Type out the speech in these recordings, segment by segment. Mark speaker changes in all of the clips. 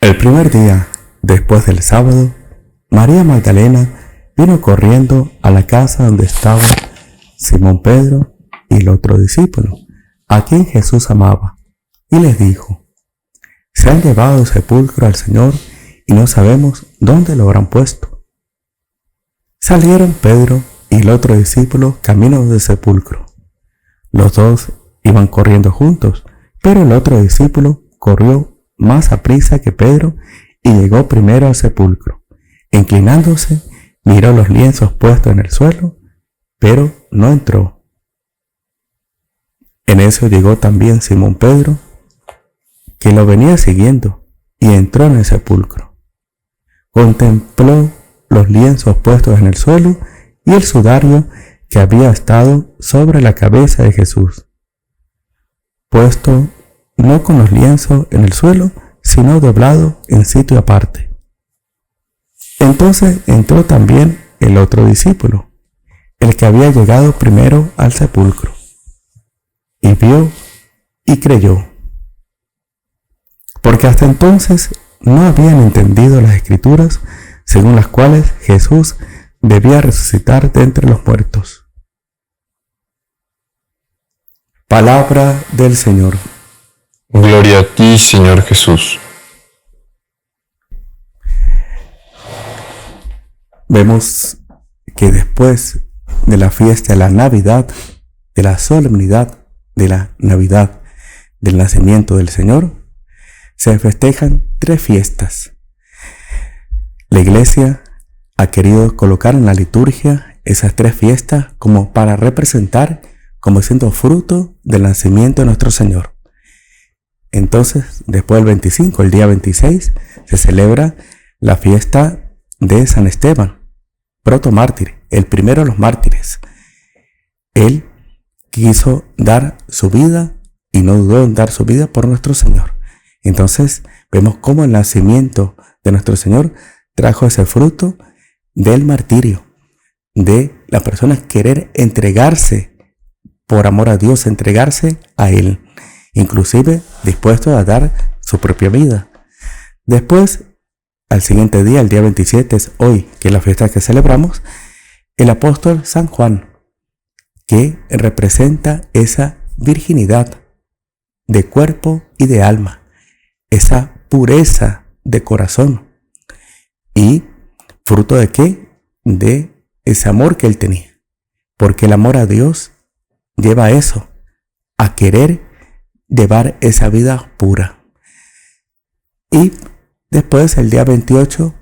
Speaker 1: El primer día, después del sábado, María Magdalena vino corriendo a la casa donde estaban Simón Pedro y el otro discípulo, a quien Jesús amaba, y les dijo: se han llevado del sepulcro al Señor y no sabemos dónde lo habrán puesto. Salieron Pedro y el otro discípulo camino del sepulcro. Los dos iban corriendo juntos, pero el otro discípulo corrió más aprisa que Pedro y llegó primero al sepulcro. Inclinándose, miró los lienzos puestos en el suelo, pero no entró. En eso llegó también Simón Pedro, que lo venía siguiendo, y entró en el sepulcro. Contempló los lienzos puestos en el suelo y el sudario que había estado sobre la cabeza de Jesús, puesto no con los lienzos en el suelo, sino doblado en sitio aparte. Entonces entró también el otro discípulo, el que había llegado primero al sepulcro, y vio y creyó, porque hasta entonces no habían entendido las Escrituras según las cuales Jesús debía resucitar de entre los muertos. Palabra del Señor.
Speaker 2: Gloria a ti, Señor Jesús.
Speaker 1: Vemos que después de la fiesta de la Navidad, de la solemnidad de la Navidad, del nacimiento del Señor, se festejan 3 fiestas. La Iglesia ha querido colocar en la liturgia esas 3 fiestas como para representar, como siendo fruto del nacimiento de nuestro Señor. Entonces, después del 25, el día 26, se celebra la fiesta de San Esteban, protomártir, el primero de los mártires. Él quiso dar su vida y no dudó en dar su vida por nuestro Señor. Entonces, vemos cómo el nacimiento de nuestro Señor trajo ese fruto del martirio, de la persona querer entregarse por amor a Dios, entregarse a Él, inclusive dispuesto a dar su propia vida. Después, al siguiente día, el día 27, es hoy, que es la fiesta que celebramos, el apóstol San Juan, que representa esa virginidad de cuerpo y de alma, esa pureza de corazón. ¿Y fruto de qué? De ese amor que él tenía. Porque el amor a Dios lleva a eso, a querer llevar esa vida pura. Y después el día 28,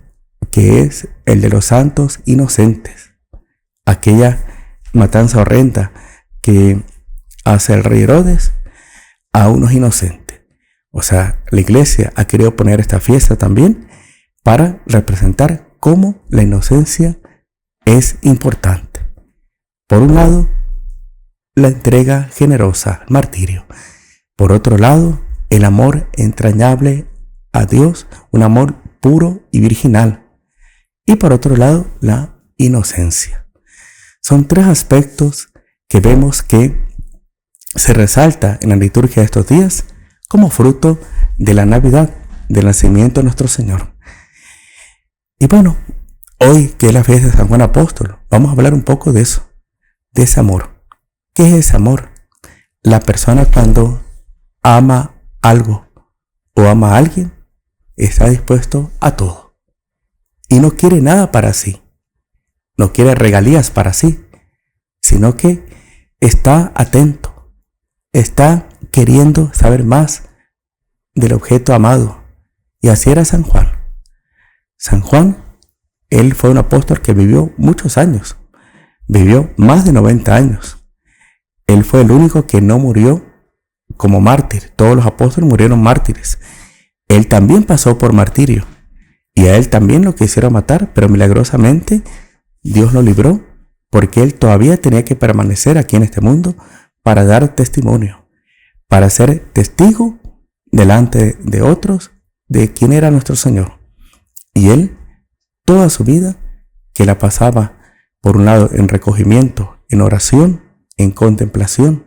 Speaker 1: que es el de los santos inocentes, aquella matanza horrenda que hace el rey Herodes a unos inocentes. O sea, la Iglesia ha querido poner esta fiesta también para representar cómo la inocencia es importante. Por un lado, la entrega generosa, el martirio. Por otro lado, el amor entrañable a Dios, un amor puro y virginal. Y por otro lado, la inocencia. Son 3 aspectos que vemos que se resalta en la liturgia de estos días como fruto de la Navidad, del nacimiento de nuestro Señor. Y bueno, hoy que es la fiesta de San Juan Apóstol, vamos a hablar un poco de eso, de ese amor. ¿Qué es ese amor? La persona cuando ama algo o ama a alguien, está dispuesto a todo y no quiere nada para sí, no quiere regalías para sí, sino que está atento, está queriendo saber más del objeto amado. Y así era San Juan. San Juan, él fue un apóstol que vivió muchos años, vivió más de 90 años. Él fue el único que no murió como mártir. Todos los apóstoles murieron mártires. Él también pasó por martirio y a él también lo quisieron matar, pero milagrosamente Dios lo libró, porque él todavía tenía que permanecer aquí en este mundo para dar testimonio, para ser testigo delante de otros de quién era nuestro Señor. Y él, toda su vida, que la pasaba por un lado en recogimiento, en oración, en contemplación,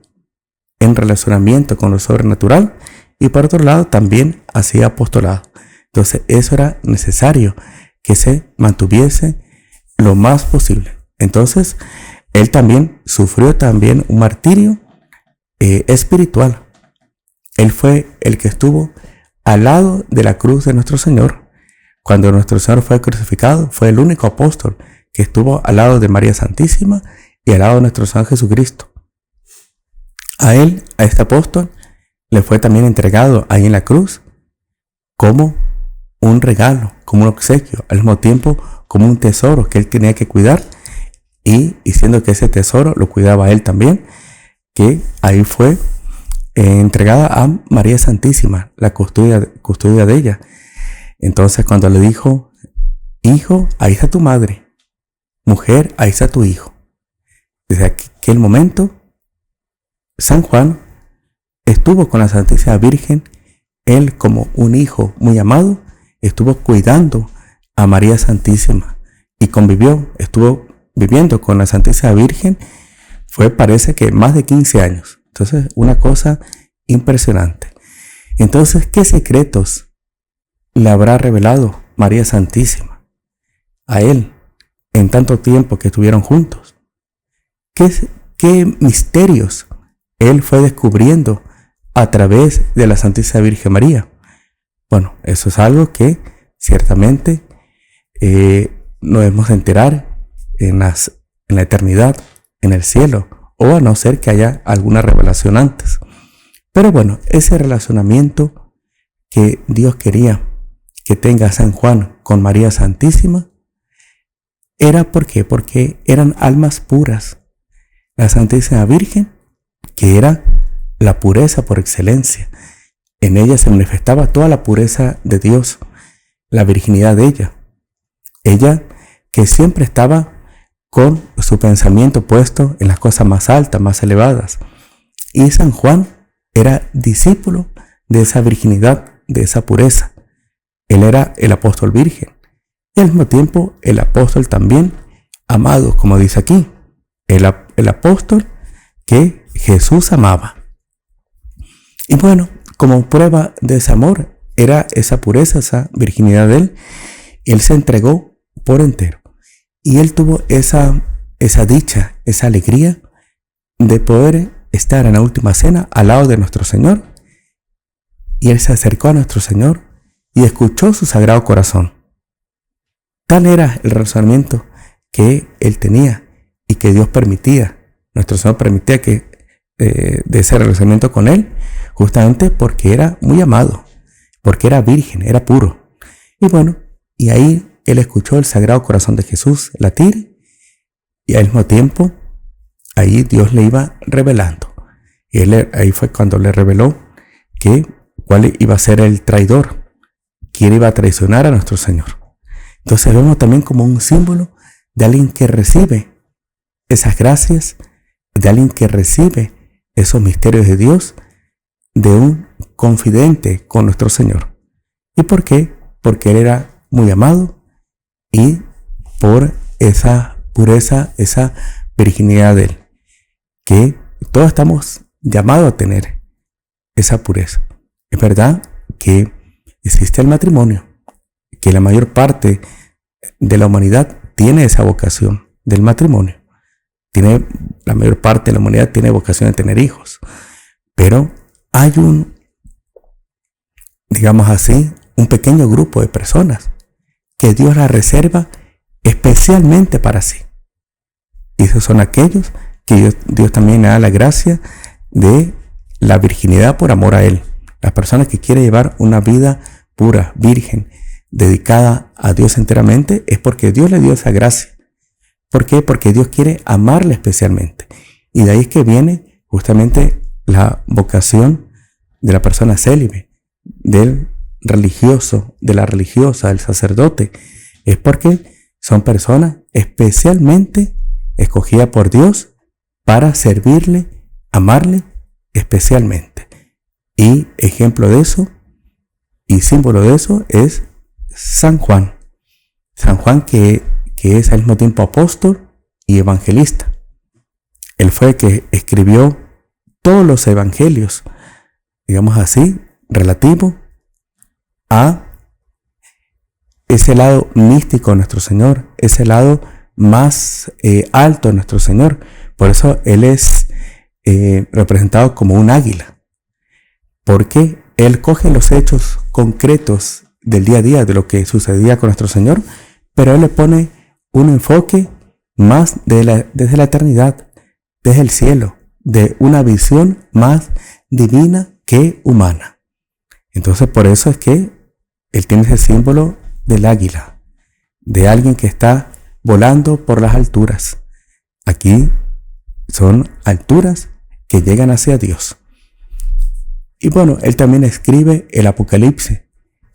Speaker 1: en relacionamiento con lo sobrenatural, y por otro lado también hacía apostolado. Entonces eso era necesario que se mantuviese lo más posible. Entonces él también sufrió también un martirio espiritual. Él fue el que estuvo al lado de la cruz de nuestro Señor. Cuando nuestro Señor fue crucificado, fue el único apóstol que estuvo al lado de María Santísima y al lado de nuestro Señor Jesucristo. A él, a este apóstol, le fue también entregado ahí en la cruz como un regalo, como un obsequio, al mismo tiempo como un tesoro que él tenía que cuidar, y siendo que ese tesoro lo cuidaba él también, que ahí fue entregada a María Santísima, la custodia de ella. Entonces cuando le dijo: hijo, ahí está tu madre; mujer, ahí está tu hijo. Desde aquel momento, San Juan estuvo con la Santísima Virgen. Él, como un hijo muy amado, estuvo cuidando a María Santísima y estuvo viviendo con la Santísima Virgen. Parece que más de 15 años. Entonces, una cosa impresionante. Entonces, ¿qué secretos le habrá revelado María Santísima a él en tanto tiempo que estuvieron juntos? ¿Qué misterios él fue descubriendo a través de la Santísima Virgen María? Bueno, eso es algo que ciertamente nos debemos enterar en la eternidad, en el cielo, o a no ser que haya alguna revelación antes. Pero bueno, ese relacionamiento que Dios quería que tenga San Juan con María Santísima era porque eran almas puras. La Santísima Virgen, que era la pureza por excelencia, en ella se manifestaba toda la pureza de Dios, la virginidad de ella. Ella que siempre estaba con su pensamiento puesto en las cosas más altas, más elevadas. Y San Juan era discípulo de esa virginidad, de esa pureza. Él era el apóstol virgen y al mismo tiempo el apóstol también amado, como dice aquí, el apóstol que Jesús amaba. Y bueno, como prueba de ese amor era esa pureza, esa virginidad de él. Él se entregó por entero. Y él tuvo esa dicha, esa alegría de poder estar en la última cena al lado de nuestro Señor. Y él se acercó a nuestro Señor y escuchó su sagrado corazón. Tal era el razonamiento que él tenía y que Dios permitía. Nuestro Señor permitía que de ese relacionamiento con él, justamente porque era muy amado, porque era virgen, era puro. Y bueno, y ahí él escuchó el sagrado corazón de Jesús latir, y al mismo tiempo ahí Dios le iba revelando. Y ahí fue cuando le reveló cuál iba a ser el traidor, quién iba a traicionar a nuestro Señor. Entonces vemos también como un símbolo de alguien que recibe esas gracias, de alguien que recibe esos misterios de Dios, de un confidente con nuestro Señor. ¿Y por qué? Porque él era muy amado y por esa pureza, esa virginidad de él, que todos estamos llamados a tener esa pureza. Es verdad que existe el matrimonio, que la mayor parte de la humanidad tiene esa vocación del matrimonio. La mayor parte de la humanidad tiene vocación de tener hijos. Pero hay digamos así, un pequeño grupo de personas que Dios la reserva especialmente para sí. Y esos son aquellos que Dios también le da la gracia de la virginidad por amor a Él. Las personas que quieren llevar una vida pura, virgen, dedicada a Dios enteramente, es porque Dios le dio esa gracia. ¿Por qué? Porque Dios quiere amarle especialmente. Y de ahí es que viene justamente la vocación de la persona célibe, del religioso, de la religiosa, del sacerdote. Es porque son personas especialmente escogidas por Dios para servirle, amarle especialmente. Y ejemplo de eso y símbolo de eso es San Juan. San Juan que es al mismo tiempo apóstol y evangelista. Él fue el que escribió todos los evangelios, digamos así, relativo a ese lado místico de nuestro Señor, ese lado más alto de nuestro Señor. Por eso Él es representado como un águila, porque Él coge los hechos concretos del día a día de lo que sucedía con nuestro Señor, pero Él le pone un enfoque más desde la eternidad, desde el cielo, de una visión más divina que humana. Entonces por eso es que Él tiene ese símbolo del águila, de alguien que está volando por las alturas. Aquí son alturas que llegan hacia Dios. Y bueno, Él también escribe el Apocalipsis.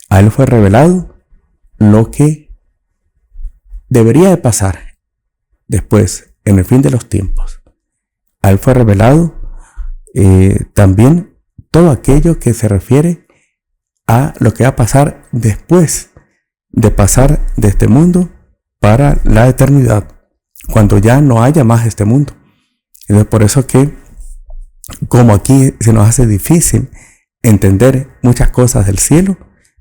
Speaker 1: A Él fue revelado lo que debería de pasar después, en el fin de los tiempos. A Él fue revelado también todo aquello que se refiere a lo que va a pasar después de pasar de este mundo para la eternidad, cuando ya no haya más este mundo. Entonces por eso que, como aquí se nos hace difícil entender muchas cosas del cielo,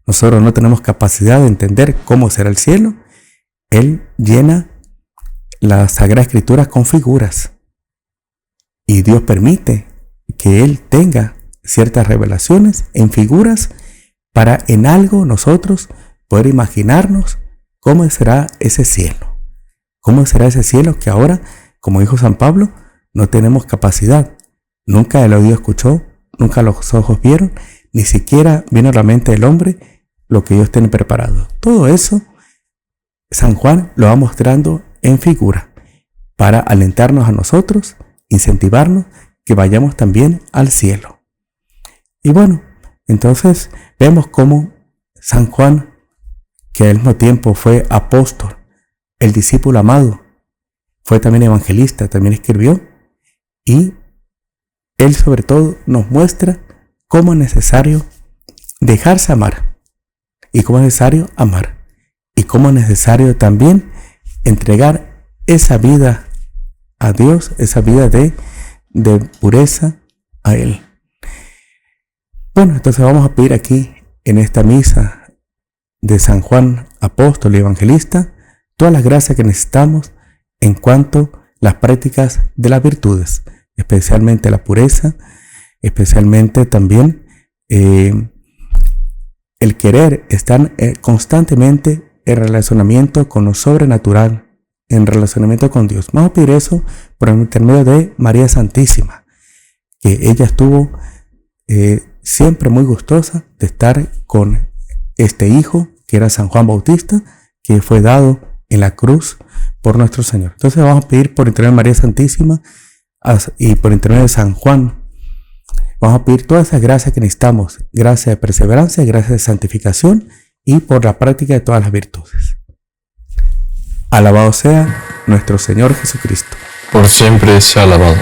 Speaker 1: nosotros no tenemos capacidad de entender cómo será el cielo. Él llena la Sagrada Escritura con figuras, y Dios permite que Él tenga ciertas revelaciones en figuras para en algo nosotros poder imaginarnos cómo será ese cielo. Cómo será ese cielo que ahora, como dijo San Pablo, no tenemos capacidad. Nunca el oído escuchó, nunca los ojos vieron, ni siquiera vino a la mente del hombre lo que Dios tiene preparado. Todo eso San Juan lo va mostrando en figura para alentarnos a nosotros, incentivarnos que vayamos también al cielo. Y bueno, entonces vemos cómo San Juan, que al mismo tiempo fue apóstol, el discípulo amado, fue también evangelista, también escribió, y él sobre todo nos muestra cómo es necesario dejarse amar, y cómo es necesario amar, y cómo es necesario también entregar esa vida a Dios, esa vida de pureza a Él. Bueno, entonces vamos a pedir aquí en esta misa de San Juan apóstol y evangelista todas las gracias que necesitamos en cuanto a las prácticas de las virtudes, especialmente la pureza, especialmente también el querer estar constantemente en relacionamiento con lo sobrenatural, en relacionamiento con Dios. Vamos a pedir eso por el intermedio de María Santísima, que ella estuvo siempre muy gustosa de estar con este hijo que era San Juan Bautista, que fue dado en la cruz por nuestro Señor. Entonces vamos a pedir por intermedio de María Santísima y por intermedio de San Juan, vamos a pedir todas esas gracias que necesitamos, gracias de perseverancia, gracias de santificación y por la práctica de todas las virtudes. Alabado sea nuestro Señor Jesucristo.
Speaker 2: Por siempre sea alabado.